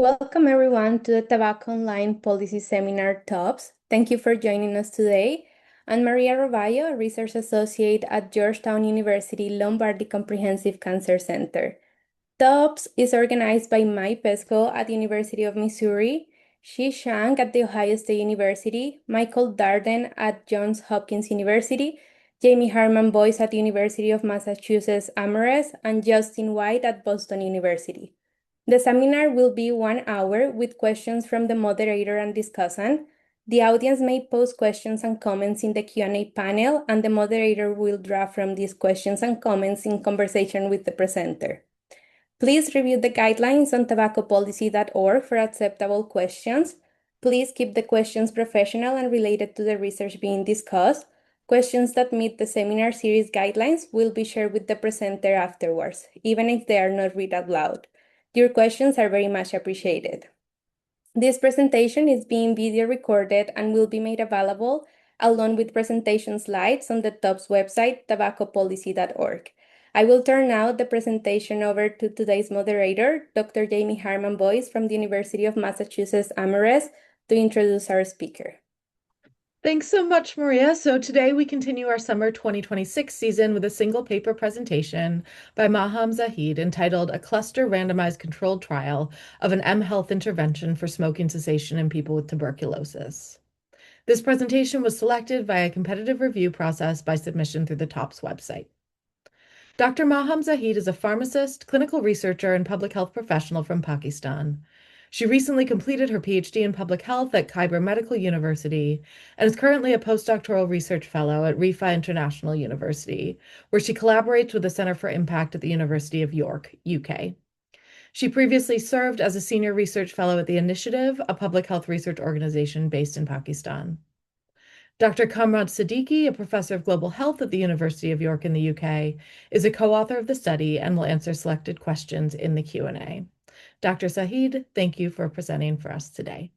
Welcome everyone to the Tobacco Online Policy Seminar TOPS. Thank you for joining us today. I'm Maria Roballo, a research associate at Georgetown University Lombardi Comprehensive Cancer Center. TOPS is organized by Mai Pesco at the University of Missouri, Shi Shang at the Ohio State University, Michael Darden at Johns Hopkins University, Jamie Harman Boyce at the University of Massachusetts Amherst, and Justin White at Boston University. The seminar will be 1 hour with questions from the moderator and discussant. The audience may post questions and comments in the Q&A panel, and the moderator will draw from these questions and comments in conversation with the presenter. Please review the guidelines on tobaccopolicy.org for acceptable questions. Please keep the questions professional and related to the research being discussed. Questions that meet the seminar series guidelines will be shared with the presenter afterwards, even if they are not read out loud. Your questions are very much appreciated. This presentation is being video recorded and will be made available along with presentation slides on the TOPS website, tobaccopolicy.org. I will turn now the presentation over to today's moderator, Dr. Jamie Harman Boyce from the University of Massachusetts Amherst, to introduce our speaker. Thanks so much, Maria. So today we continue our summer 2026 season with a single paper presentation by Maham Zahid entitled A Cluster Randomized Controlled Trial of an mHealth Intervention for Smoking Cessation in People with Tuberculosis. This presentation was selected via a competitive review process by submission through the TOPS website. Dr. Maham Zahid is a pharmacist, clinical researcher, and public health professional from Pakistan. She recently completed her PhD in public health at Khyber Medical University and is currently a postdoctoral research fellow at Riphah International University, where she collaborates with the Center for Impact at the University of York, UK. She previously served as a senior research fellow at the Initiative, a public health research organization based in Pakistan. Dr. Kamran Siddiqui, a professor of global health at the University of York in the UK, is a co-author of the study and will answer selected questions in the Q&A. Dr. Zahid, thank you for presenting for us today.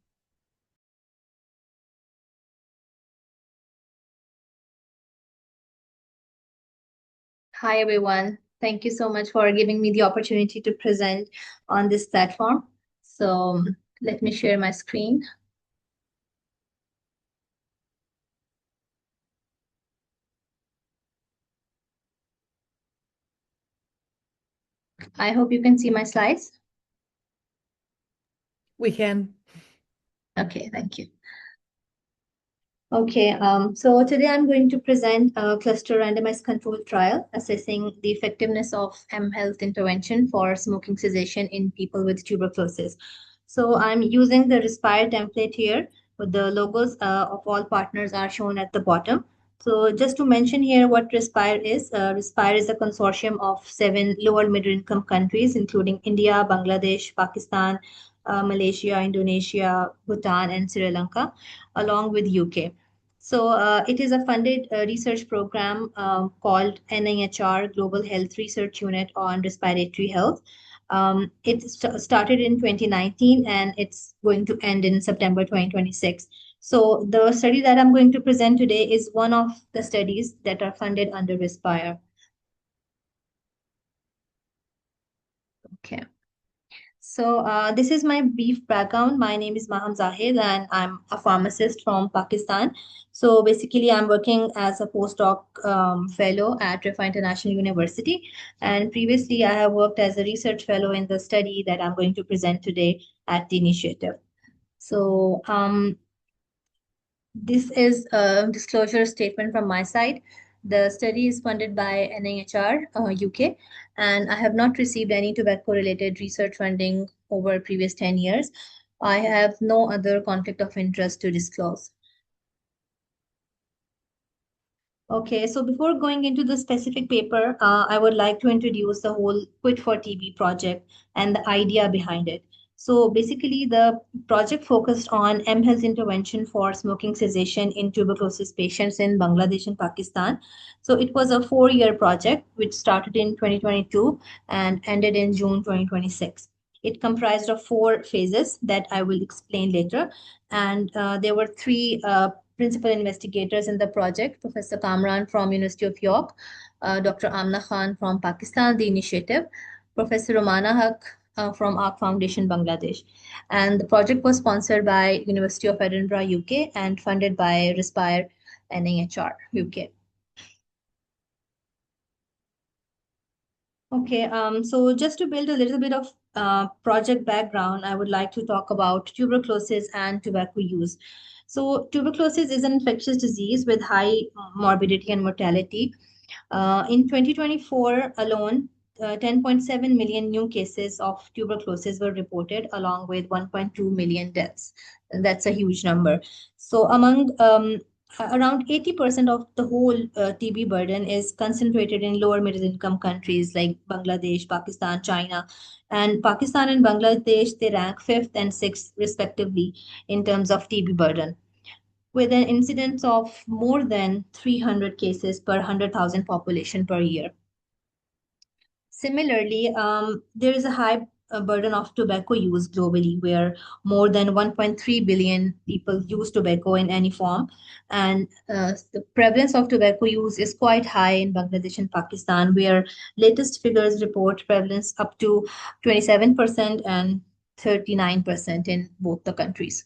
Hi, everyone. Thank you so much for giving me the opportunity to present on this platform. So let me share my screen. I hope you can see my slides. We can. Okay, thank you. Okay, so today I'm going to present a cluster randomized controlled trial assessing the effectiveness of mHealth intervention for smoking cessation in people with tuberculosis. So I'm using the Respire template here, with the logos of all partners are shown at the bottom. So just to mention here what Respire is a consortium of 7 lower middle income countries, including India, Bangladesh, Pakistan, Malaysia, Indonesia, Bhutan, and Sri Lanka, along with UK. So it is a funded research program called NIHR Global Health Research Unit on Respiratory Health. It started in 2019 and it's going to end in September 2026. So the study that I'm going to present today is one of the studies that are funded under Respire. Okay. So this is my brief background. My name is Maham Zahid and I'm a pharmacist from Pakistan. So basically I'm working as a postdoc fellow at Riphah International University. And previously I have worked as a research fellow in the study that I'm going to present today at the Initiative. So this is a disclosure statement from my side. The study is funded by NIHR UK, and I have not received any tobacco-related research funding over previous 10 years. I have no other conflict of interest to disclose. Okay, so before going into the specific paper, I would like to introduce the whole Quit for TB project and the idea behind it. So basically, the project focused on mHealth intervention for smoking cessation in tuberculosis patients in Bangladesh and Pakistan. So it was a 4-year project which started in 2022 and ended in June 2026. It comprised of 4 phases that I will explain later. And there were 3 principal investigators in the project: Professor Kamran from University of York, Dr. Amna Khan from Pakistan, the Initiative, Professor Romana Haq from ARC Foundation, Bangladesh. And the project was sponsored by University of Edinburgh, UK, and funded by Respire NIHR, UK. Okay, so just to build a little bit of project background, I would like to talk about tuberculosis and tobacco use. So tuberculosis is an infectious disease with high morbidity and mortality. In 2024 alone, 10.7 million new cases of tuberculosis were reported, along with 1.2 million deaths. That's a huge number. So, around 80% of the whole TB burden is concentrated in lower middle income countries like Bangladesh, Pakistan, China. And Pakistan and Bangladesh, they rank fifth and sixth, respectively, in terms of TB burden, with an incidence of more than 300 cases per 100,000 population per year. Similarly, there is a high burden of tobacco use globally, where more than 1.3 billion people use tobacco in any form. And the prevalence of tobacco use is quite high in Bangladesh and Pakistan, where latest figures report prevalence up to 27% and 39% in both the countries.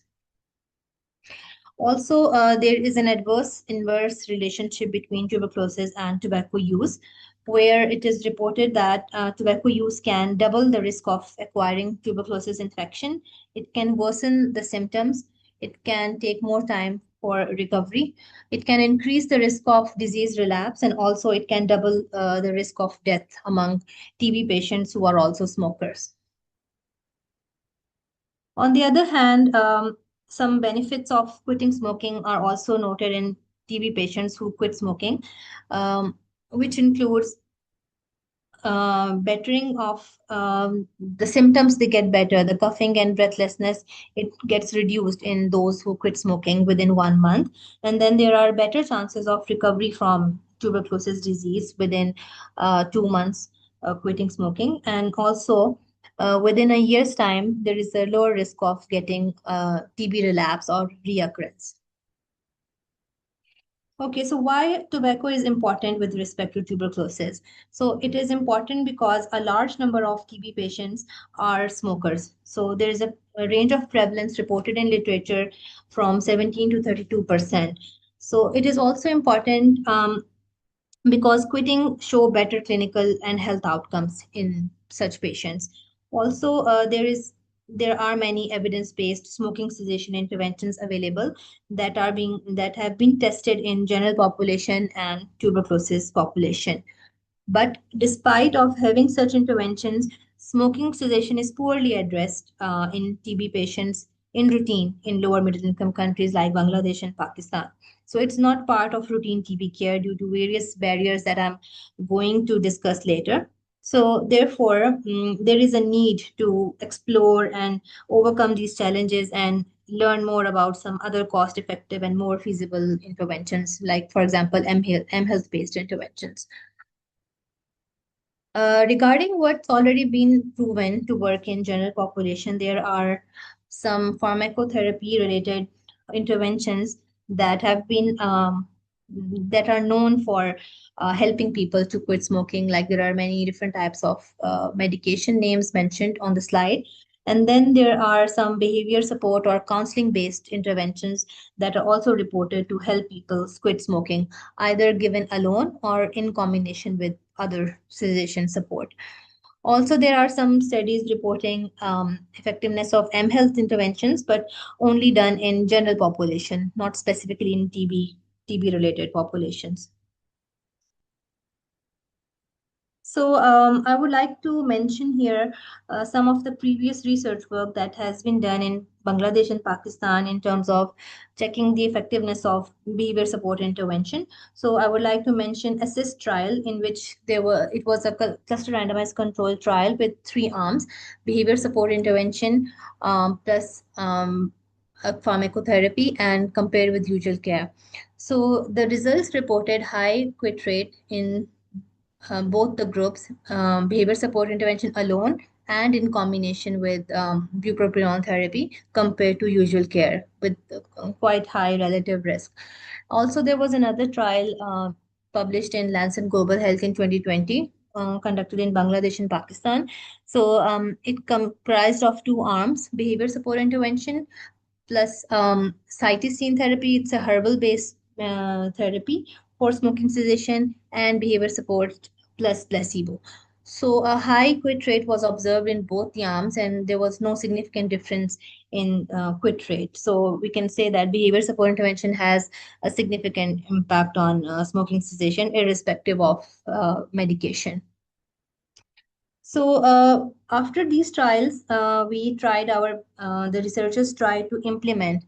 Also, there is an adverse inverse relationship between tuberculosis and tobacco use, where it is reported that tobacco use can double the risk of acquiring tuberculosis infection. It can worsen the symptoms. It can take more time for recovery. It can increase the risk of disease relapse, and also it can double the risk of death among TB patients who are also smokers. On the other hand, some benefits of quitting smoking are also noted in TB patients who quit smoking, which includes bettering of the symptoms. They get better. The coughing and breathlessness, it gets reduced in those who quit smoking within 1 month. And then there are better chances of recovery from tuberculosis disease within 2 months quitting smoking. And also, within a year's time, there is a lower risk of getting TB relapse or reoccurrence. Okay, so why tobacco is important with respect to tuberculosis? So it is important because a large number of TB patients are smokers. So there is a range of prevalence reported in literature from 17 to 32%. So it is also important because quitting show better clinical and health outcomes in such patients. Also, there are many evidence-based smoking cessation interventions available that have been tested in general population and tuberculosis population. But despite of having such interventions, smoking cessation is poorly addressed in TB patients in routine in lower middle income countries like Bangladesh and Pakistan. So it's not part of routine TB care due to various barriers that I'm going to discuss later. So therefore, there is a need to explore and overcome these challenges and learn more about some other cost-effective and more feasible interventions, like, for example, mHealth-based interventions. Regarding what's already been proven to work in general population, there are some pharmacotherapy related interventions that have been that are known for helping people to quit smoking. Like, there are many different types of medication names mentioned on the slide. And then there are some behavior support or counseling based interventions that are also reported to help people quit smoking, either given alone or in combination with other cessation support. Also, there are some studies reporting effectiveness of mHealth interventions, but only done in general population, not specifically in TB related populations. So I would like to mention here some of the previous research work that has been done in Bangladesh and Pakistan in terms of checking the effectiveness of behavior support intervention. So I would like to mention ASSIST trial, in which it was a cluster randomized control trial with 3 arms: behavior support intervention plus pharmacotherapy, and compared with usual care. So the results reported high quit rate in both the groups, behavior support intervention alone and in combination with bupropion therapy, compared to usual care, with quite high relative risk. Also, there was another trial published in Lancet Global Health in 2020, conducted in Bangladesh and Pakistan. So it comprised of two arms: behavior support intervention plus cytosine therapy. It's a herbal-based therapy for smoking cessation, and behavior support plus placebo. So a high quit rate was observed in both the arms, and there was no significant difference in quit rate. So we can say that behavior support intervention has a significant impact on smoking cessation, irrespective of medication. So after these trials, the researchers tried to implement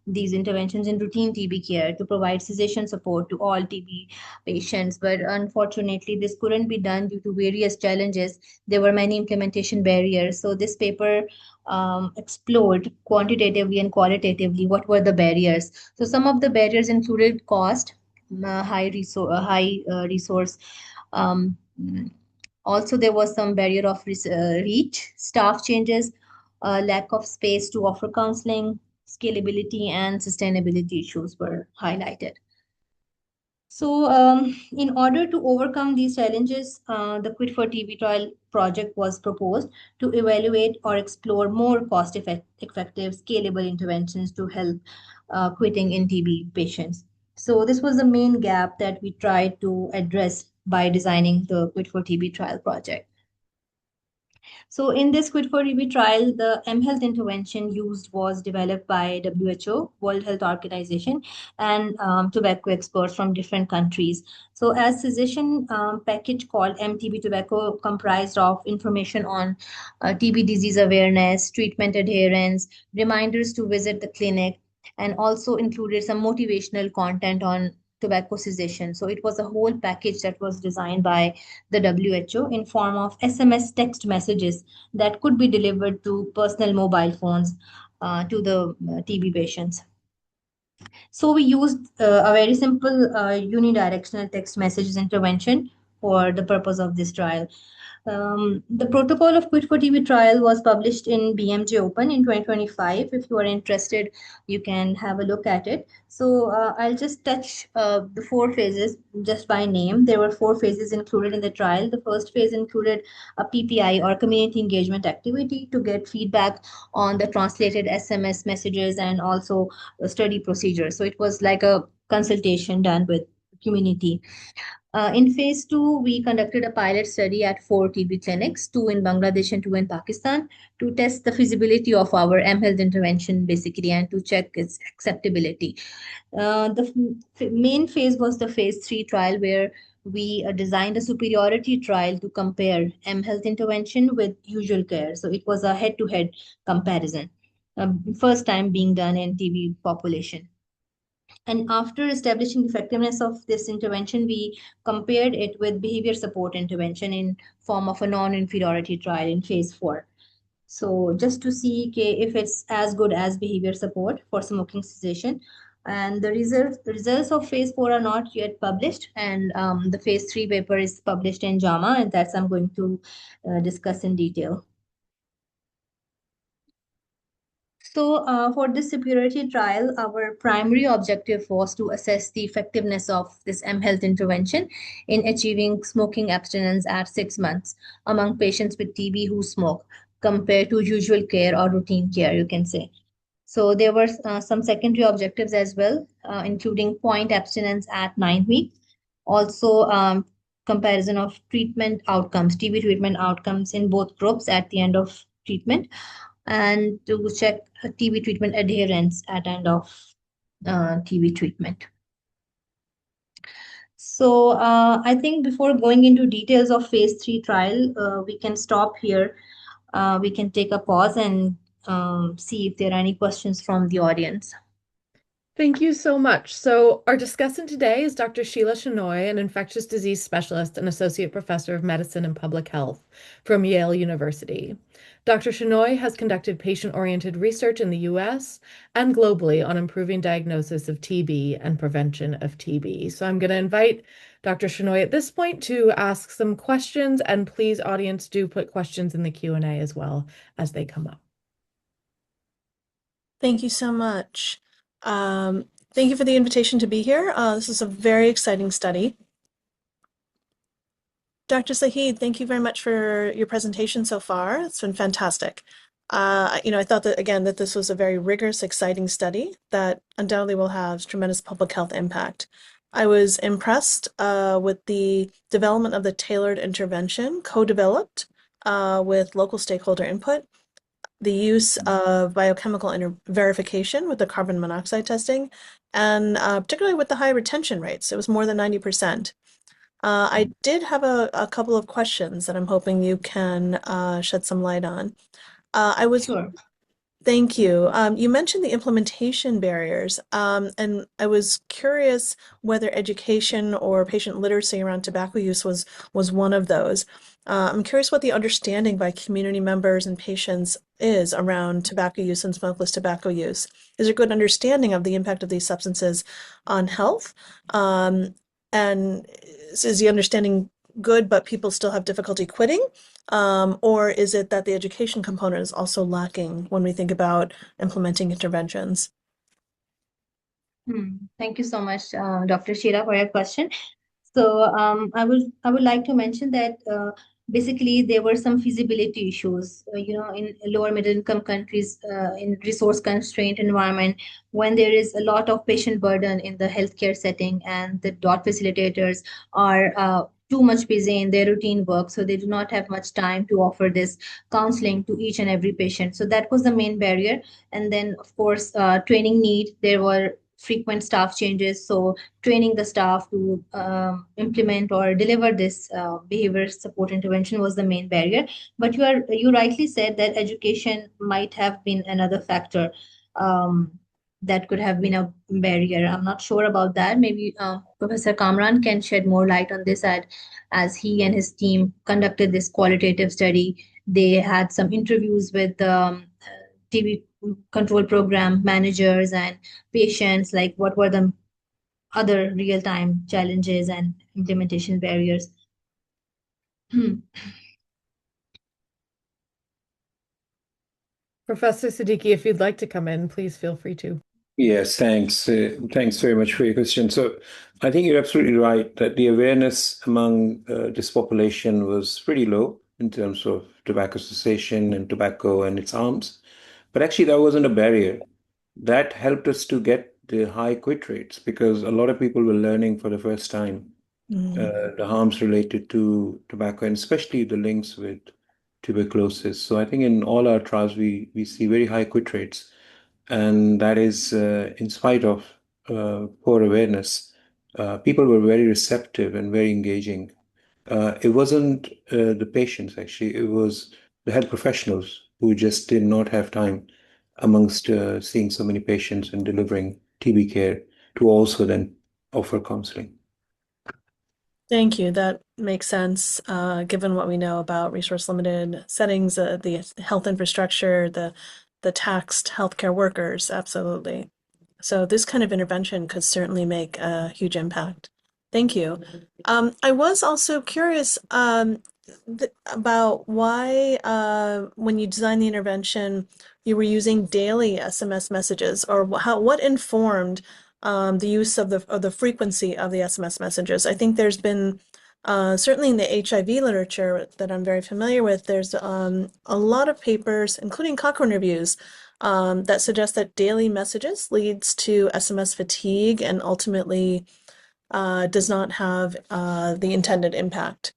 these interventions in routine TB care to provide cessation support to all TB patients. But unfortunately, this couldn't be done due to various challenges. There were many implementation barriers. So this paper explored quantitatively and qualitatively what were the barriers. So some of the barriers included cost, high resource. Um, Also, there was some barrier of reach, staff changes, lack of space to offer counseling, scalability, and sustainability issues were highlighted. So, in order to overcome these challenges, the Quit for TB trial project was proposed to evaluate or explore more cost-effective, scalable interventions to help quitting in TB patients. So, this was the main gap that we tried to address by designing the Quit for TB trial project. So in this Quit for TB trial, the mHealth intervention used was developed by WHO, World Health Organization, and tobacco experts from different countries. So as suggestion package called MTB Tobacco comprised of information on TB disease awareness, treatment adherence, reminders to visit the clinic, and also included some motivational content on tobacco cessation. So it was a whole package that was designed by the WHO in form of SMS text messages that could be delivered to personal mobile phones to the TB patients. So we used a very simple unidirectional text messages intervention for the purpose of this trial. The protocol of Quit for TB trial was published in BMJ Open in 2025. If you are interested, you can have a look at it. So I'll just touch the four phases just by name. There were four phases included in the trial. The first phase included a PPI or community engagement activity to get feedback on the translated SMS messages and also the study procedure. So it was like a consultation done with community. In phase two, we conducted a pilot study at 4 TB clinics, two in Bangladesh and two in Pakistan, to test the feasibility of our mHealth intervention basically and to check its acceptability. The main phase was the phase three trial where we designed a superiority trial to compare mHealth intervention with usual care. So it was a head-to-head comparison, first time being done in TB population. And after establishing effectiveness of this intervention, we compared it with behavior support intervention in form of a non-inferiority trial in phase four. So just to see if it's as good as behavior support for smoking cessation. And the results of phase four are not yet published, and the phase three paper is published in JAMA, and that's I'm going to discuss in detail. So for this superiority trial, our primary objective was to assess the effectiveness of this mHealth intervention in achieving smoking abstinence at 6 months among patients with TB who smoke compared to usual care or routine care, you can say. So there were some secondary objectives as well, including point abstinence at 9 weeks, also comparison of treatment outcomes, TB treatment outcomes in both groups at the end of treatment, and to check TB treatment adherence at end of TB treatment. So I think before going into details of phase three trial, we can stop here. We can take a pause and see if there are any questions from the audience. Thank you so much. So our discussant today is Dr. Sheila Shenoy, an infectious disease specialist and associate professor of medicine and public health from Yale University. Dr. Shenoy has conducted patient-oriented research in the US and globally on improving diagnosis of TB and prevention of TB. So I'm going to invite Dr. Shenoy at this point to ask some questions, and please, audience, do put questions in the Q&A as well as they come up. Thank you so much. Thank you for the invitation to be here. This is a very exciting study. Dr. Zahid, thank you very much for your presentation so far. It's been fantastic. I thought that, again, that this was a very rigorous, exciting study that undoubtedly will have tremendous public health impact. I was impressed with the development of the tailored intervention, co-developed with local stakeholder input, the use of biochemical verification with the carbon monoxide testing, and particularly with the high retention rates. It was more than 90%. I did have a couple of questions that I'm hoping you can shed some light on. Sure. Thank you. You mentioned the implementation barriers, and I was curious whether education or patient literacy around tobacco use was one of those. I'm curious what the understanding by community members and patients is around tobacco use and smokeless tobacco use. Is there good understanding of the impact of these substances on health? And is the understanding good, but people still have difficulty quitting? Or is it that the education component is also lacking when we think about implementing interventions? Thank you so much, Dr. Sheila, for your question. So I would like to mention that basically there were some feasibility issues, in lower middle income countries, in resource constrained environment, when there is a lot of patient burden in the healthcare setting and the DOT facilitators are too much busy in their routine work, so they do not have much time to offer this counseling to each and every patient. So that was the main barrier. And then, of course, training need. There were frequent staff changes, so training the staff to implement or deliver this behavior support intervention was the main barrier. But you rightly said that education might have been another factor that could have been a barrier. I'm not sure about that. Maybe Professor Kamran can shed more light on this, as he and his team conducted this qualitative study. They had some interviews with TB control program managers and patients, like what were the other real-time challenges and implementation barriers. Professor Siddiqui, if you'd like to come in, please feel free to. Yes, thanks. Thanks very much for your question. So I think you're absolutely right that the awareness among this population was pretty low in terms of tobacco cessation and tobacco and its harms. But actually, that wasn't a barrier. That helped us to get the high quit rates because a lot of people were learning for the first time the harms related to tobacco and especially the links with tuberculosis. So I think in all our trials, we see very high quit rates. And that is in spite of poor awareness. People were very receptive and very engaging. It wasn't the patients, actually, it was the health professionals who just did not have time amongst seeing so many patients and delivering TB care to also then offer counseling. Thank you. That makes sense, given what we know about resource-limited settings, the health infrastructure, the taxed healthcare workers, absolutely. So this kind of intervention could certainly make a huge impact. Thank you. I was also curious about why, when you designed the intervention, you were using daily SMS messages, or what informed the use of the frequency of the SMS messages. I think there's been certainly in the HIV literature that I'm very familiar with, there's a lot of papers, including Cochrane reviews, that suggest that daily messages leads to SMS fatigue and ultimately does not have the intended impact.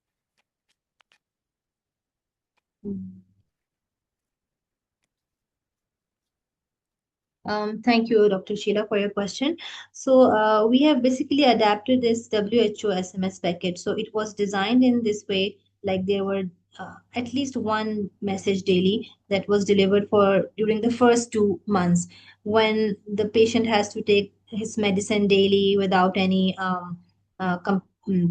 Thank you, Dr. Sheila, for your question. So we have basically adapted this WHO SMS package. So it was designed in this way, like there were at least one message daily that was delivered for during the first 2 months, when the patient has to take his medicine daily without any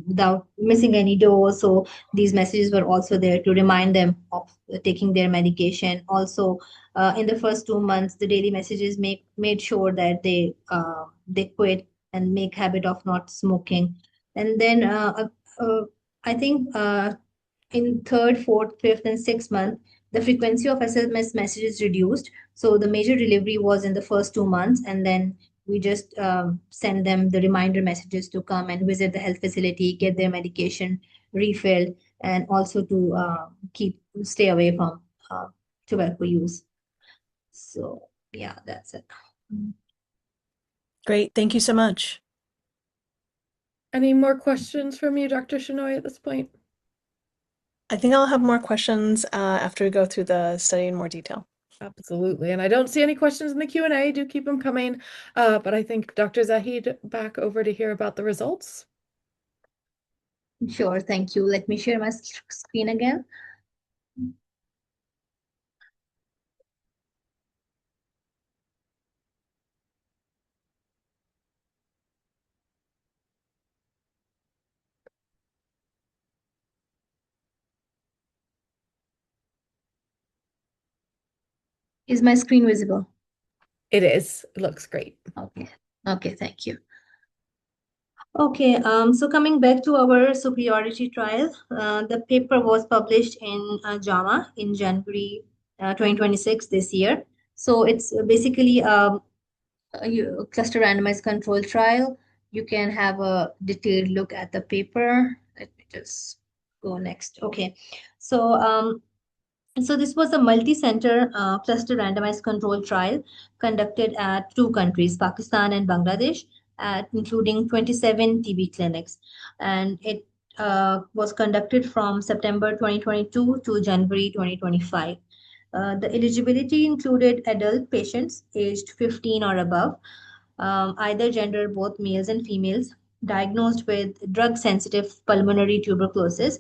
without missing any dose. So these messages were also there to remind them of taking their medication. Also, in the first 2 months, the daily messages made sure that they quit and make habit of not smoking. And then I think in third, fourth, fifth, and sixth month, the frequency of SMS messages reduced. So the major delivery was in the first 2 months, and then we just send them the reminder messages to come and visit the health facility, get their medication refilled. and also to stay away from tobacco use. So yeah, that's it. Great. Thank you so much. Any more questions from you, Dr. Shenoy, at this point? I think I'll have more questions after we go through the study in more detail. Absolutely. And I don't see any questions in the Q&A. Do keep them coming. But I think Dr. Zahid, back over to hear about the results. Sure, thank you. Let me share my screen again. Is my screen visible? It is. It looks great. Okay. Okay, thank you. Okay, so coming back to our superiority trial, the paper was published in JAMA in January 2026 this year. So it's basically a cluster randomized control trial. You can have a detailed look at the paper. Let me just go next. Okay, so this was a multi-center cluster randomized control trial conducted at two countries, Pakistan and Bangladesh, including 27 TB clinics. And it was conducted from September 2022 to January 2025. The eligibility included adult patients aged 15 or above, either gender, both males and females, diagnosed with drug-sensitive pulmonary tuberculosis.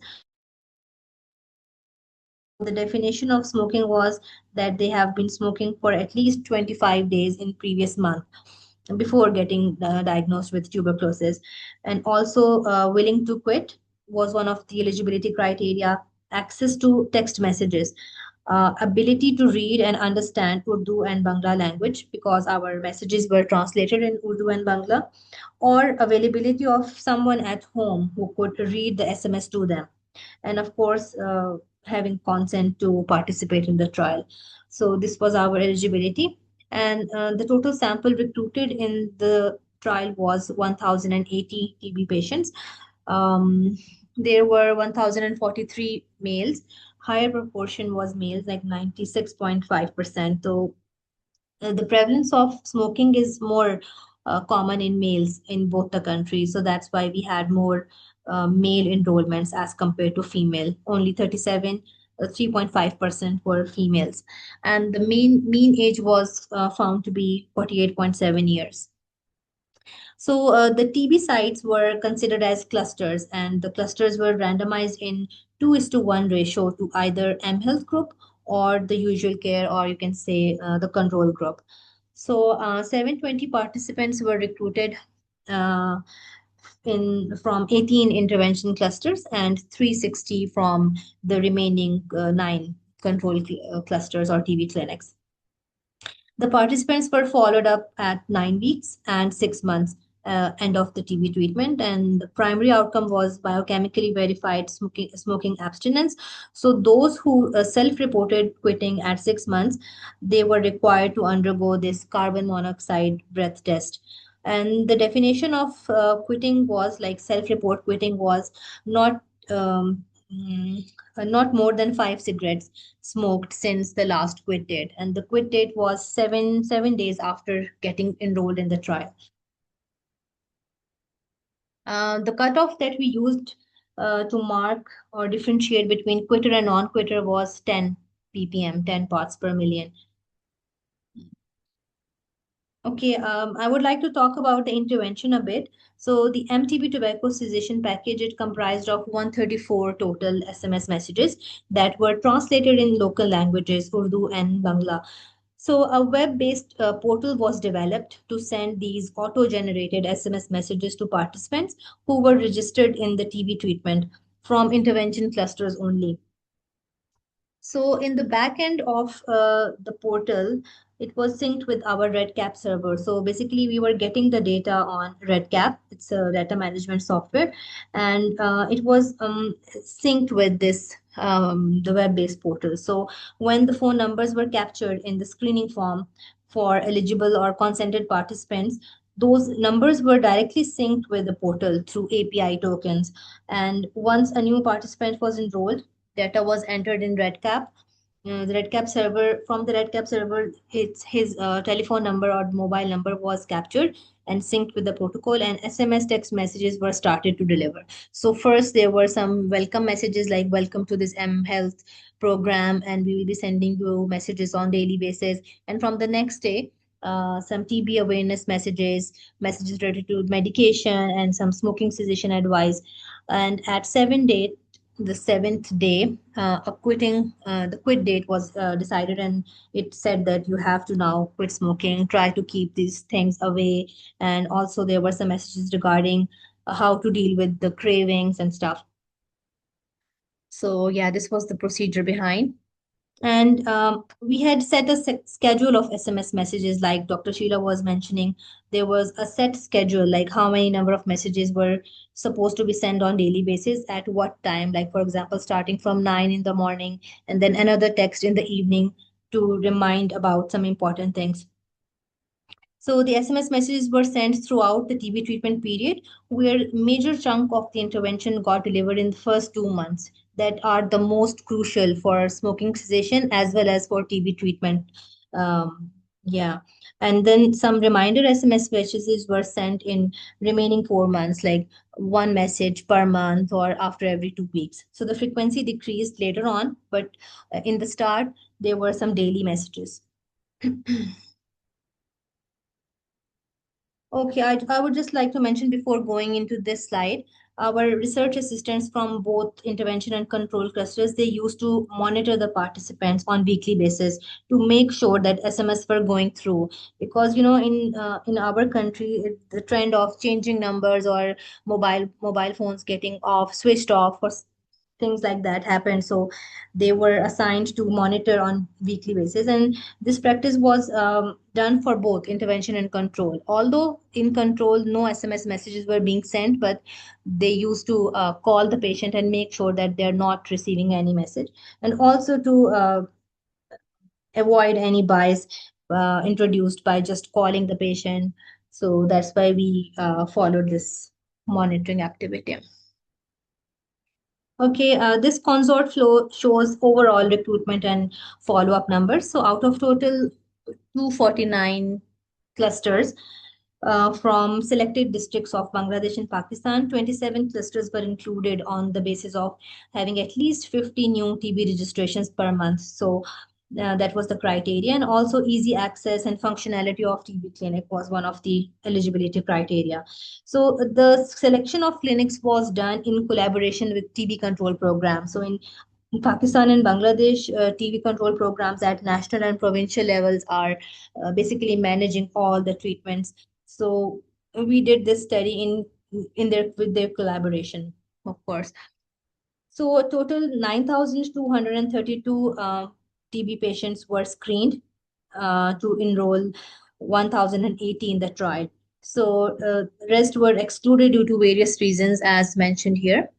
The definition of smoking was that they have been smoking for at least 25 days in previous month before getting diagnosed with tuberculosis, and also willing to quit was one of the eligibility criteria. Access to text messages, ability to read and understand Urdu and Bangla language because our messages were translated in Urdu and Bangla, or availability of someone at home who could read the SMS to them, and of course having consent to participate in the trial. So this was our eligibility, and the total sample recruited in the trial was 1080 TB patients. There were 1043 males. Higher proportion was males, like 96.5%. So the prevalence of smoking is more common in males in both the countries. So that's why we had more male enrollments as compared to female. Only 3.5% were females. And the mean age was found to be 48.7 years. So the TB sites were considered as clusters, and the clusters were randomized in 2:1 ratio to either mHealth group or the usual care, or you can say the control group. So 720 participants were recruited uh, from 18 intervention clusters and 360 from the remaining 9 control clusters or TB clinics. The participants were followed up at 9 weeks and 6 months end of the TB treatment, and the primary outcome was biochemically verified smoking abstinence. So those who self-reported quitting at 6 months, they were required to undergo this carbon monoxide breath test. And the definition of quitting was, like, self-report quitting was not not more than 5 cigarettes smoked since the last quit date, and the quit date was seven days after getting enrolled in the trial. The cutoff that we used to mark or differentiate between quitter and non-quitter was 10 ppm, 10 parts per million. Okay, I would like to talk about the intervention a bit. So the MTB tobacco cessation package, it comprised of 134 total SMS messages that were translated in local languages, Urdu and Bangla. So a web-based portal was developed to send these auto-generated SMS messages to participants who were registered in the TB treatment from intervention clusters only. So in the back end of the portal, it was synced with our RedCap server. So basically, we were getting the data on RedCap. It's a data management software, and it was synced with this the web-based portal. So when the phone numbers were captured in the screening form for eligible or consented participants, those numbers were directly synced with the portal through API tokens. And once a new participant was enrolled, data was entered in RedCap. The RedCap server, from the RedCap server, his telephone number or mobile number was captured and synced with the protocol, and SMS text messages were started to deliver. So first there were some welcome messages like welcome to this mHealth program, and we will be sending you messages on daily basis. And from the next day, some TB awareness messages, messages related to medication, and some smoking cessation advice. And at the seventh day, the quit date was decided, and it said that you have to now quit smoking, try to keep these things away. And also there were some messages regarding how to deal with the cravings and stuff. So yeah, this was the procedure behind. And we had set a schedule of SMS messages, like Dr. Sheila was mentioning. There was a set schedule, like how many number of messages were supposed to be sent on daily basis at what time. Like, for example, starting from 9 in the morning, and then another text in the evening to remind about some important things. So the SMS messages were sent throughout the TB treatment period, where major chunk of the intervention got delivered in the first 2 months that are the most crucial for smoking cessation as well as for TB treatment. Yeah. And then some reminder SMS messages were sent in remaining 4 months, like one message per month or after every 2 weeks. So the frequency decreased later on, but in the start, there were some daily messages. Okay, I would just like to mention before going into this slide, our research assistants from both intervention and control clusters, they used to monitor the participants on weekly basis to make sure that SMS were going through. Because in our country, the trend of changing numbers or mobile phones getting off, switched off, or things like that happened. So they were assigned to monitor on weekly basis, and this practice was done for both intervention and control. Although in control, no SMS messages were being sent, but they used to call the patient and make sure that they're not receiving any message, and also to avoid any bias introduced by just calling the patient. So that's why we followed this monitoring activity. Okay, this consort flow shows overall recruitment and follow-up numbers. So out of total 249 clusters from selected districts of Bangladesh and Pakistan, 27 clusters were included on the basis of having at least 50 new TB registrations per month. So that was the criteria, and also easy access and functionality of TB clinic was one of the eligibility criteria. So the selection of clinics was done in collaboration with TB control programs. So in Pakistan and Bangladesh, TB control programs at national and provincial levels are basically managing all the treatments. So we did this study with their collaboration, of course. So a total 9,232 TB patients were screened to enroll 1,080 in the trial. So rest were excluded due to various reasons, as mentioned here.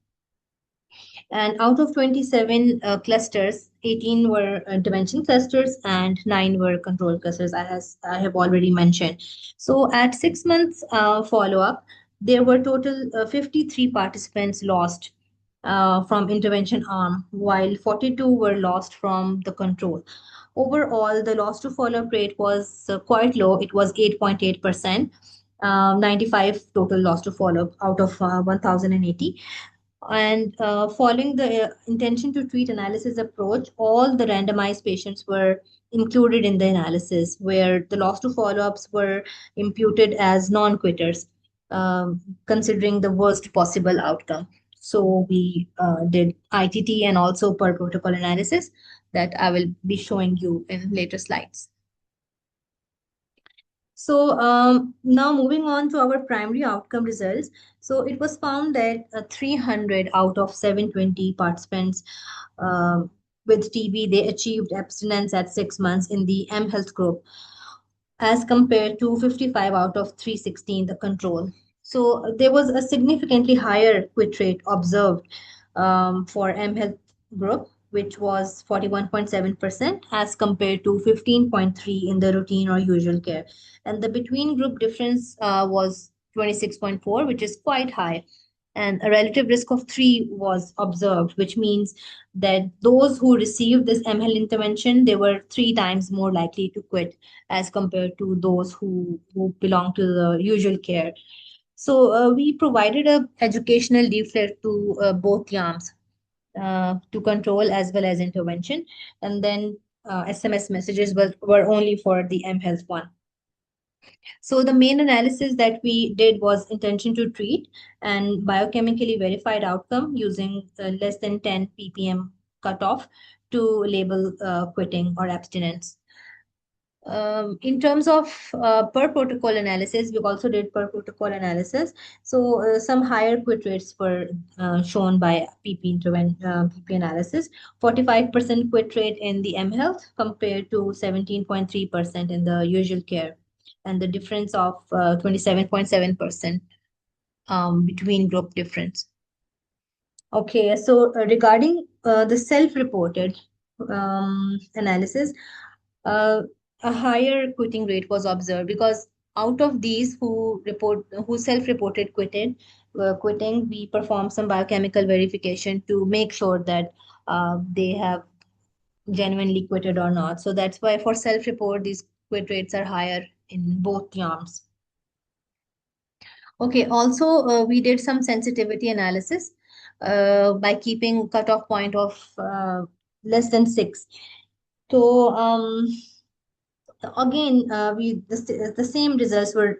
And out of 27 clusters, 18 were intervention clusters and 9 were control clusters, as I have already mentioned. So at 6 months follow-up, there were total 53 participants lost from intervention arm, while 42 were lost from the control. Overall, the loss to follow-up rate was quite low. It was 8.8%. 95 total loss to follow-up out of 1,080. And following the intention to treat analysis approach, all the randomized patients were included in the analysis, where the loss to follow-ups were imputed as non-quitters, considering the worst possible outcome. So we did ITT and also per protocol analysis that I will be showing you in later slides. So now moving on to our primary outcome results. So it was found that 300 out of 720 participants with TB, they achieved abstinence at 6 months in the mHealth group, as compared to 55 out of 316 the control. So there was a significantly higher quit rate observed for mHealth group, which was 41.7% as compared to 15.3 in the routine or usual care. And the between group difference was 26.4, which is quite high. And a relative risk of 3 was observed, which means that those who received this mHealth intervention, they were 3 times more likely to quit as compared to those who belong to the usual care. So we provided a educational leaflet to both YAMs to control as well as intervention. And then SMS messages were only for the mHealth one. So the main analysis that we did was intention to treat and biochemically verified outcome using less than 10 ppm cutoff to label quitting or abstinence. In terms of per protocol analysis, we also did per protocol analysis. So some higher quit rates were shown by PP analysis. 45% quit rate in the mHealth compared to 17.3% in the usual care, and the difference of 27.7% between group difference. Okay, so regarding the self-reported analysis, a higher quitting rate was observed because out of these who self-reported quitting, we performed some biochemical verification to make sure that they have genuinely quitted or not. So that's why for self-report, these quit rates are higher in both arms. Okay, also we did some sensitivity analysis by keeping cutoff point of less than 6. So again, the same results were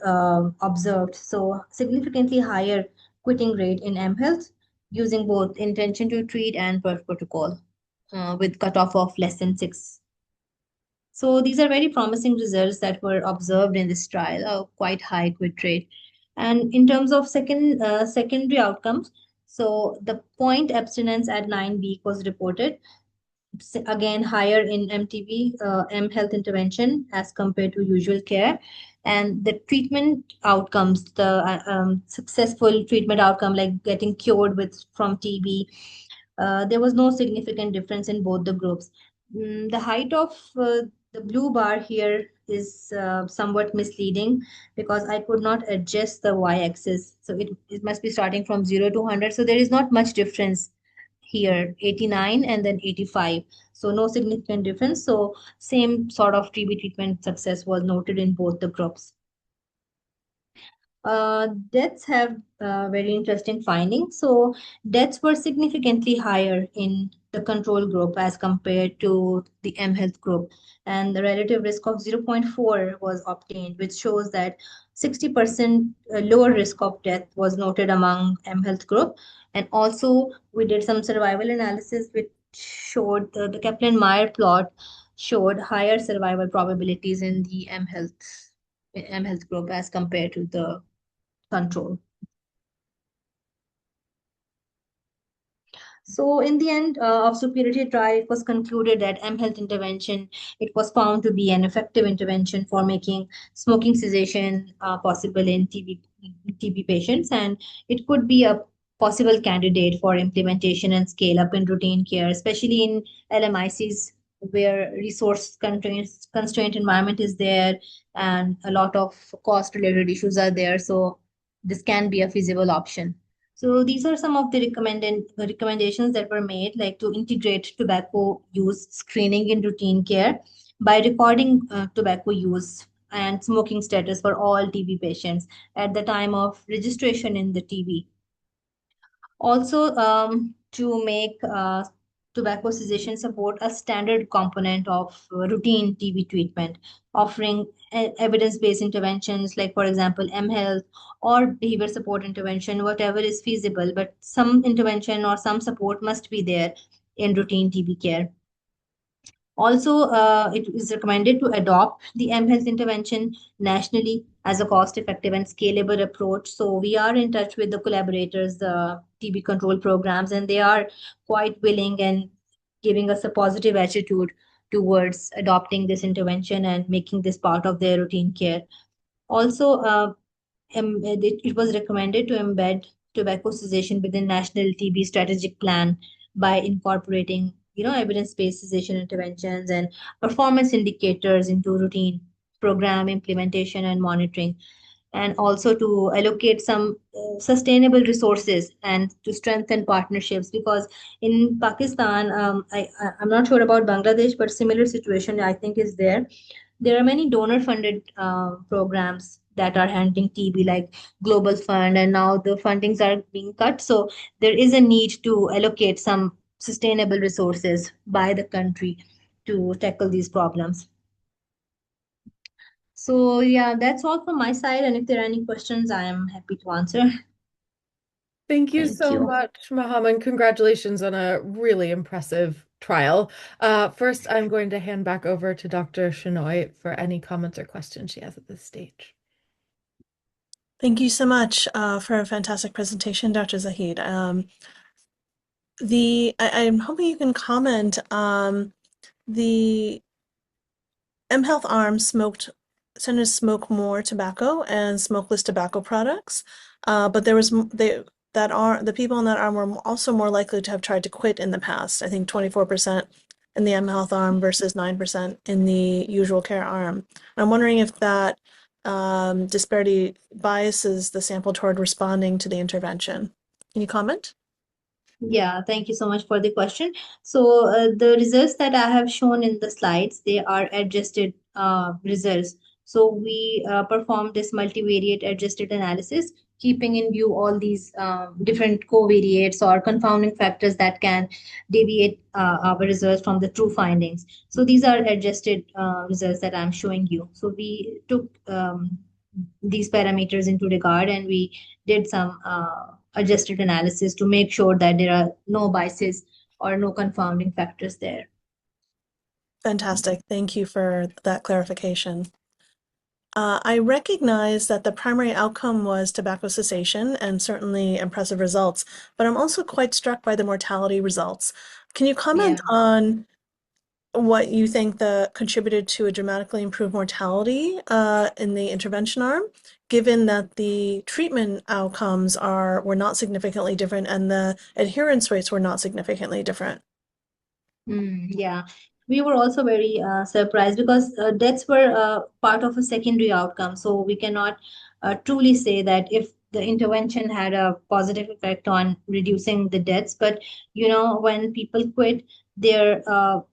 observed. So significantly higher quitting rate in mHealth using both intention to treat and per protocol with cutoff of less than 6. So these are very promising results that were observed in this trial, a quite high quit rate. And in terms of secondary outcomes, so the point abstinence at 9 week was reported, again higher in MTV, mHealth intervention as compared to usual care. And the treatment outcomes, the successful treatment outcome like getting cured from TB, there was no significant difference in both the groups. The height of the blue bar here is somewhat misleading because I could not adjust the y-axis. So it must be starting from 0 to 100. So there is not much difference here, 89 and then 85. So no significant difference. So same sort of TB treatment success was noted in both the groups. Deaths have very interesting findings. So deaths were significantly higher in the control group as compared to the mHealth group. And the relative risk of 0.4 was obtained, which shows that 60% lower risk of death was noted among mHealth group. And also we did some survival analysis which showed the Kaplan-Meier plot showed higher survival probabilities in the mHealth group as compared to the control. So in the end of superiority trial, it was concluded that mHealth intervention, it was found to be an effective intervention for making smoking cessation possible in TB patients, and it could be a possible candidate for implementation and scale up in routine care, especially in LMICs where resource constraint environment is there and a lot of cost related issues are there. So this can be a feasible option. So these are some of the recommendations that were made, like to integrate tobacco use screening in routine care by recording tobacco use and smoking status for all TB patients at the time of registration in the TB. Also, to make tobacco cessation support a standard component of routine TB treatment, offering evidence-based interventions like, for example, mHealth or behavior support intervention, whatever is feasible, but some intervention or some support must be there in routine TB care. Also, it is recommended to adopt the mHealth intervention nationally as a cost-effective and scalable approach. So we are in touch with the collaborators, the TB control programs, and they are quite willing and giving us a positive attitude towards adopting this intervention and making this part of their routine care. Also, it was recommended to embed tobacco cessation within National TB Strategic Plan by incorporating evidence-based cessation interventions and performance indicators into routine program implementation and monitoring, and also to allocate some sustainable resources and to strengthen partnerships. Because in Pakistan, I'm not sure about Bangladesh, but similar situation I think is there. There are many donor-funded programs that are handling TB, like Global Fund, and now the fundings are being cut. So there is a need to allocate some sustainable resources by the country to tackle these problems. So yeah, that's all from my side. And if there are any questions, I am happy to answer. Thank you Thank so you. much, Maham, and congratulations on a really impressive trial. First, I'm going to hand back over to Dr. Shenoy for any comments or questions she has at this stage. Thank you so much for a fantastic presentation, Dr. Zahid. I'm hoping you can comment. The mHealth arm tended to smoke more tobacco and smokeless tobacco products, but the people in that arm were also more likely to have tried to quit in the past. I think 24% in the mHealth arm versus 9% in the usual care arm. I'm wondering if that disparity biases the sample toward responding to the intervention. Can you comment? Yeah, thank you so much for the question. So the results that I have shown in the slides, they are adjusted results. So we performed this multivariate adjusted analysis, keeping in view all these different covariates or confounding factors that can deviate our results from the true findings. So these are adjusted results that I'm showing you. So we took these parameters into regard, and we did some adjusted analysis to make sure that there are no biases or no confounding factors there. Fantastic. Thank you for that clarification. I recognize that the primary outcome was tobacco cessation and certainly impressive results, but I'm also quite struck by the mortality results. Can you comment on what you think contributed to a dramatically improved mortality in the intervention arm, given that the treatment outcomes were not significantly different and the adherence rates were not significantly different? Yeah, we were also very surprised because deaths were part of a secondary outcome. So we cannot truly say that if the intervention had a positive effect on reducing the deaths. But when people quit, the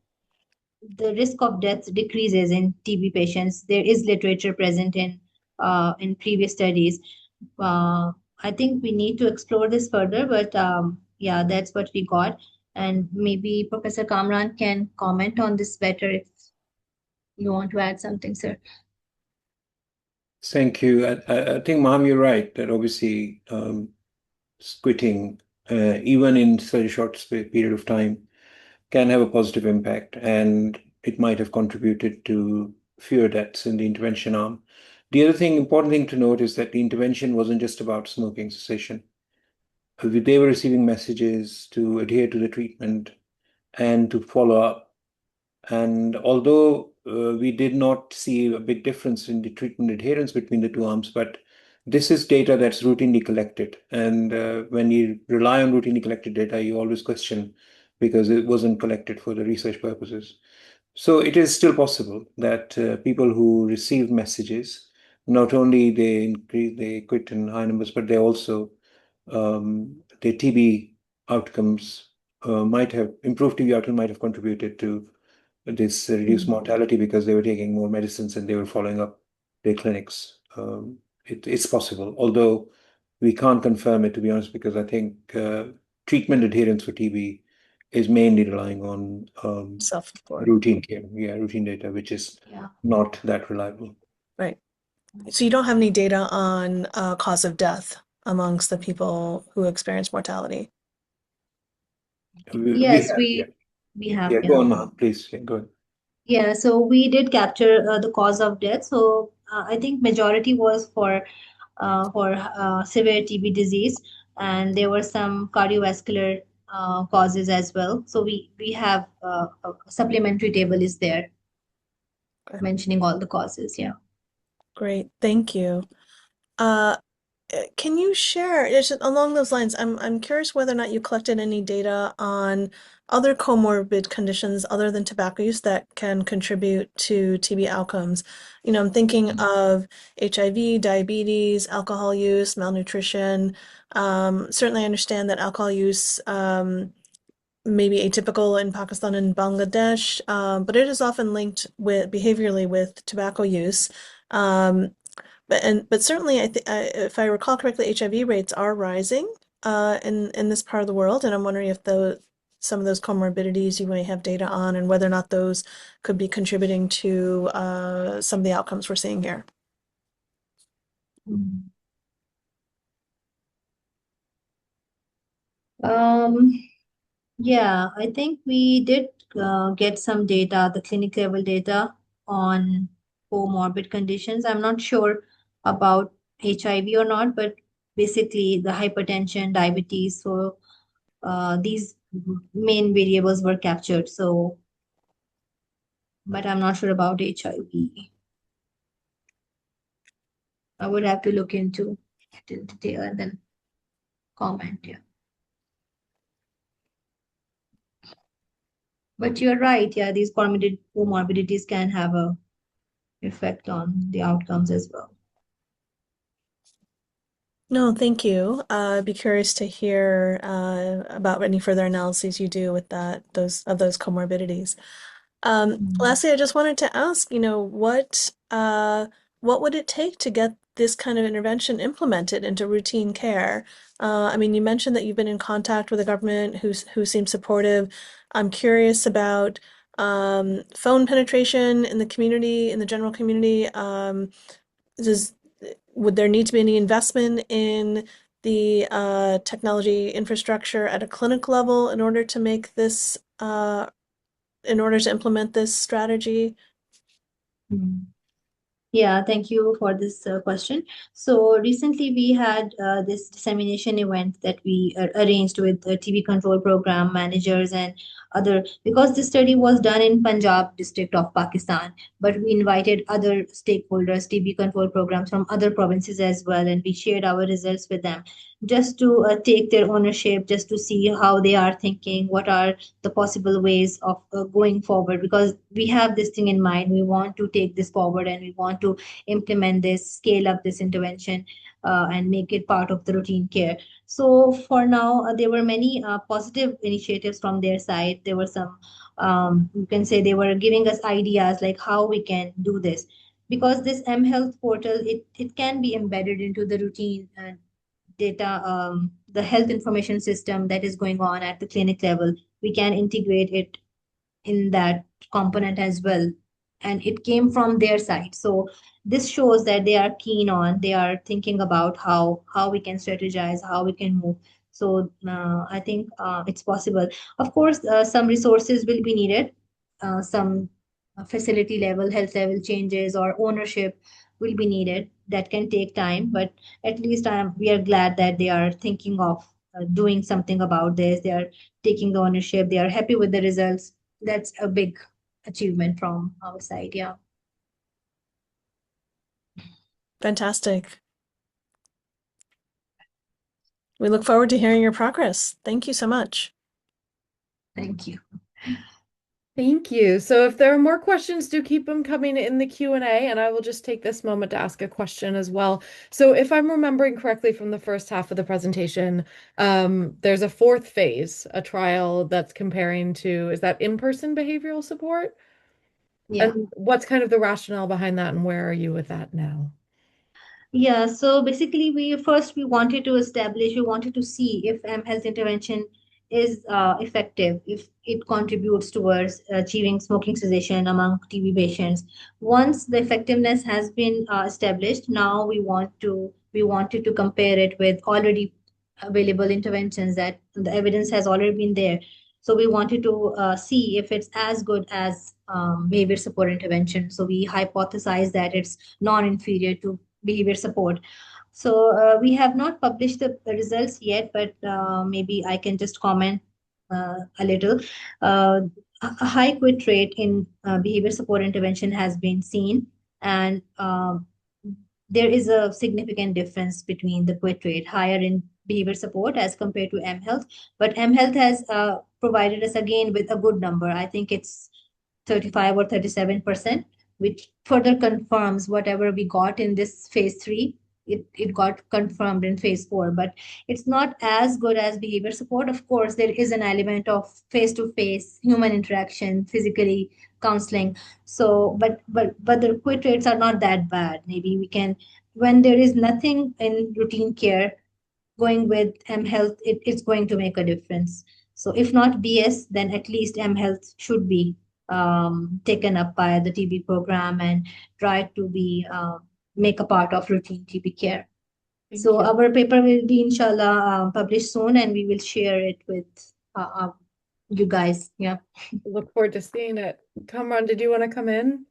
risk of death decreases in TB patients. There is literature present in previous studies. I think we need to explore this further, but yeah, that's what we got. And maybe Professor Kamran can comment on this better if you want to add something, sir. Thank you. I think, Maham, you're right that obviously quitting, even in such a short period of time, can have a positive impact, and it might have contributed to fewer deaths in the intervention arm. The other important thing to note is that the intervention wasn't just about smoking cessation. They were receiving messages to adhere to the treatment and to follow up. And although we did not see a big difference in the treatment adherence between the two arms, but this is data that's routinely collected. And when you rely on routinely collected data, you always question because it wasn't collected for the research purposes. So it is still possible that people who receive messages, not only they quit in high numbers, but they also their TB outcomes might have improved. TB outcome might have contributed to this reduced mortality because they were taking more medicines and they were following up their clinics. It's possible, although we can't confirm it, to be honest, because I think treatment adherence for TB is mainly relying on Self-report. routine care, routine data, which is not that reliable. Right. So you don't have any data on cause of death amongst the people who experience mortality? Yes, we have. Yeah, go on, Maham, please. Yeah, go ahead. Yeah, so we did capture the cause of death. So I think majority was for severe TB disease, and there were some cardiovascular causes as well. So we have a supplementary table is there mentioning all the causes. Yeah. Great, thank you. can you share, along those lines, I'm curious whether or not you collected any data on other comorbid conditions other than tobacco use that can contribute to TB outcomes. I'm thinking of HIV, diabetes, alcohol use, malnutrition. Certainly I understand that alcohol use may be atypical in Pakistan and Bangladesh, but it is often linked with behaviorally with tobacco use. Um, but certainly, if I recall correctly, HIV rates are rising in this part of the world, and I'm wondering if some of those comorbidities you may have data on, and whether or not those could be contributing to some of the outcomes we're seeing here. Um, yeah, I think we did get some data, the clinic level data on comorbid conditions. I'm not sure about HIV or not, but basically the hypertension, diabetes. So these main variables were captured. So, but I'm not sure about HIV. I would have to look into it in detail and then comment. Yeah. But you're right. Yeah, these comorbidities can have a effect on the outcomes as well. No, thank you. I'd be curious to hear about any further analyses you do with those comorbidities. Lastly, I just wanted to ask, what would it take to get this kind of intervention implemented into routine care? I mean, you mentioned that you've been in contact with the government who seems supportive. I'm curious about phone penetration in the community, in the general community. Would there need to be any investment in the technology infrastructure at a clinic level in order to make this in order to implement this strategy? Yeah, thank you for this question. So recently we had this dissemination event that we arranged with the TB control program managers and other, because this study was done in Punjab district of Pakistan, but we invited other stakeholders, TB control programs from other provinces as well, and we shared our results with them just to take their ownership, just to see how they are thinking, what are the possible ways of going forward, because we have this thing in mind. We want to take this forward and we want to implement this, scale up this intervention, and make it part of the routine care. So for now, there were many positive initiatives from their side. There were some, you can say, they were giving us ideas like how we can do this, because this mHealth portal, it can be embedded into the routine data, the health information system that is going on at the clinic level. We can integrate it in that component as well. And it came from their side. So this shows that they are keen on, they are thinking about how we can strategize, how we can move. So I think it's possible. Of course, some resources will be needed, some facility level, health level changes or ownership will be needed. That can take time, but at least we are glad that they are thinking of doing something about this. They are taking the ownership. They are happy with the results. That's a big achievement from our side. Yeah. Fantastic. We look forward to hearing your progress. Thank you so much. Thank you. Thank you. So if there are more questions, do keep them coming in the Q&A, and I will just take this moment to ask a question as well. So if I'm remembering correctly from the first half of the presentation, there's a fourth phase, a trial that's comparing to, is that in-person behavioral support? Yeah. And what's kind of the rationale behind that, and where are you with that now? Yeah, so basically we wanted to establish, we wanted to see if health intervention is effective, if it contributes towards achieving smoking cessation among TB patients. Once the effectiveness has been established, now we wanted to compare it with already available interventions, that the evidence has already been there. So we wanted to see if it's as good as behavior support intervention. So we hypothesized that it's non-inferior to behavior support. So we have not published the results yet, but maybe I can just comment a little. A high quit rate in behavior support intervention has been seen, and there is a significant difference between the quit rate, higher in behavior support as compared to mHealth. But mHealth has provided us again with a good number. I think it's 35 or 37%, which further confirms whatever we got in this phase 3. It got confirmed in phase 4, but it's not as good as behavior support. Of course, there is an element of face-to-face human interaction, physically counseling. So, but the quit rates are not that bad. Maybe we can, when there is nothing in routine care, going with mHealth, it's going to make a difference. So if not BS, then at least mHealth should be taken up by the TB program and try to be make a part of routine TB care. Thank So you. our paper will be inshallah published soon, and we will share it with you guys. Yeah. Look forward to seeing it. Kamran, did you want to come in?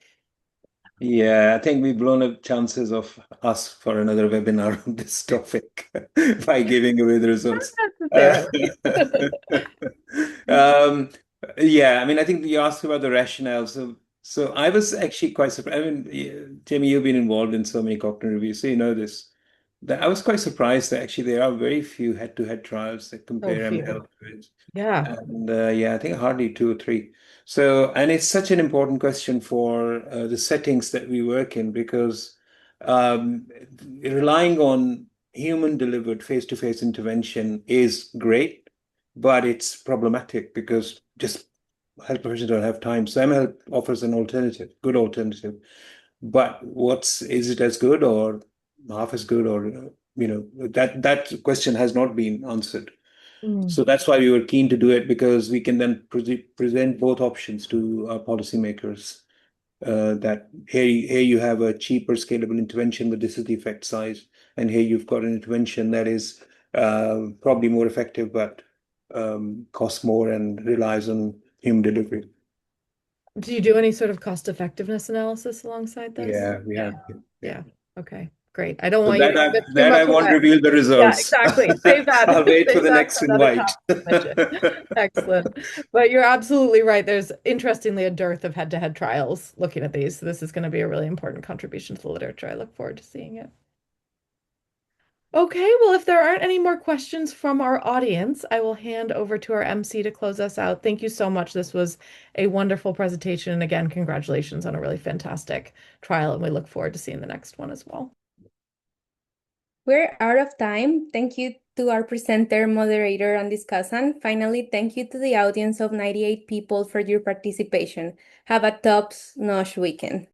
Yeah, I think we've blown up chances of us for another webinar on this topic by giving away the results. Yeah, I mean, I think you asked about the rationale. So I was actually quite surprised. I mean, Jamie, you've been involved in so many Cochrane reviews, so you know this. That I was quite surprised that actually there are very few head-to-head trials that compare few. mHealth with. Yeah. And yeah, I think hardly 2 or 3. So, and it's such an important question for the settings that we work in, because relying on human-delivered face-to-face intervention is great, but it's problematic because just health professionals don't have time. So mHealth offers an alternative, good alternative. But is it as good or half as good, or that question has not been answered. So that's why we were keen to do it, because we can then present both options to our policymakers. That here you have a cheaper, scalable intervention, but this is the effect size, and here you've got an intervention that is probably more effective, but costs more and relies on human delivery. Do you do any sort of cost effectiveness analysis alongside this? Yeah, we have. Yeah. Okay, great. I don't So want you to that give it too that much I won't away. reveal the Yeah, results. exactly. Save that. I'll wait for Save the that next for another invite. topic. Excellent. But you're absolutely right. There's interestingly a dearth of head-to-head trials looking at these. So this is going to be a really important contribution to the literature. I look forward to seeing it. Okay, well, if there aren't any more questions from our audience, I will hand over to our MC to close us out. Thank you so much. This was a wonderful presentation. And again, congratulations on a really fantastic trial. And we look forward to seeing the next one as well. We're out of time. Thank you to our presenter, moderator, and discussant. Finally, thank you to the audience of 98 people for your participation. Have a top-notch weekend.